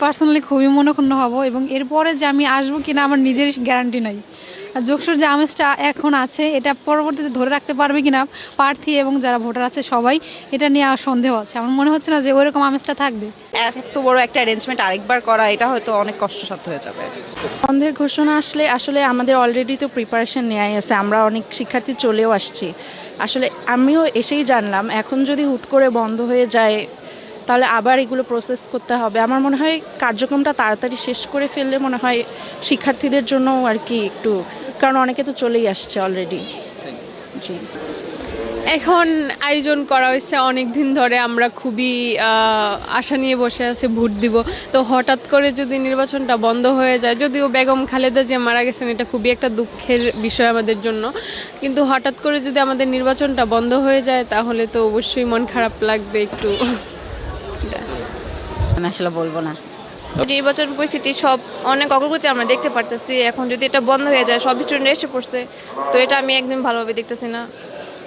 Personally খুবই মনক্ষুণ্ণ হব এবং এরপরে যে আমি আসবো কিনা আমার নিজেরই গ্যারান্টি নাই। আর যোগসুর যে আমেজটা এখন আছে এটা পরবর্তীতে ধরে রাখতে পারবে কিনা প্রার্থী এবং যারা ভোটার আছে সবাই, এটা নিয়ে আর সন্দেহ আছে। আমার মনে হচ্ছে না যে ওইরকম আমেজটা থাকবে। এত বড় একটা অ্যারেঞ্জমেন্ট আরেকবার করা এটা হয়তো অনেক কষ্টসাধ্য হয়ে যাবে। বন্ধের ঘোষণা আসলে আসলে আমাদের অলরেডি তো প্রিপারেশন নেওয়াই আছে, আমরা অনেক শিক্ষার্থী চলেও আসছি। আসলে আমিও এসেই জানলাম এখন যদি হুট করে বন্ধ হয়ে যায় তাহলে আবার এগুলো প্রসেস করতে হবে। আমার মনে হয় কার্যক্রমটা তাড়াতাড়ি শেষ করে ফেললে মনে হয় শিক্ষার্থীদের জন্য আর কি একটু, কারণ অনেকে তো চলেই আসছে অলরেডি। জি, এখন আয়োজন করা হয়েছে অনেক দিন ধরে, আমরা খুবই আশা নিয়ে বসে আছি ভোট দিব। তো হঠাৎ করে যদি নির্বাচনটা বন্ধ হয়ে যায়, যদিও বেগম খালেদা যে মারা গেছেন এটা খুবই একটা দুঃখের বিষয় আমাদের জন্য, কিন্তু হঠাৎ করে যদি আমাদের নির্বাচনটা বন্ধ হয়ে যায় তাহলে তো অবশ্যই মন খারাপ লাগবে একটু। আমি আসলে বলবো না। নির্বাচন পরিস্থিতি সব অনেক অগ্রগতি আমরা দেখতে পারতেছি। এখন যদি এটা বন্ধ হয়ে যায়, সব স্টুডেন্ট এসে পড়ছে, তো এটা আমি একদম ভালোভাবে দেখতেছি না।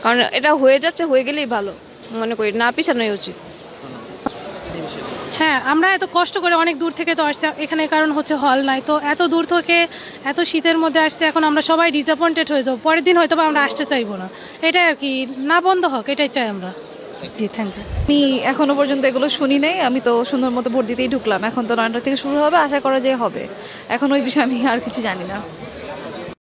কারণ এটা হয়ে যাচ্ছে, হয়ে গেলেই ভালো মনে করি, না পিছানোই উচিত। হ্যাঁ, আমরা এত কষ্ট করে অনেক দূর থেকে তো আসছি এখানে, কারণ হচ্ছে হল নাই, তো এত দূর থেকে এত শীতের মধ্যে আসছে। এখন আমরা সবাই ডিসঅ্যাপয়েন্টেড হয়ে যাবো, পরের দিন হয়তো বা আমরা আসতে চাইবো না। এটাই আর কি, না বন্ধ হোক এটাই চাই আমরা। জি, থ্যাংক ইউ। আমি এখনো পর্যন্ত এগুলো শুনি নাই, আমি তো সুন্দর মতো ভোট দিতেই ঢুকলাম। এখন তো 9টা থেকে শুরু হবে, আশা করা যে হবে। এখন ওই বিষয়ে আমি আর কিছু জানি না।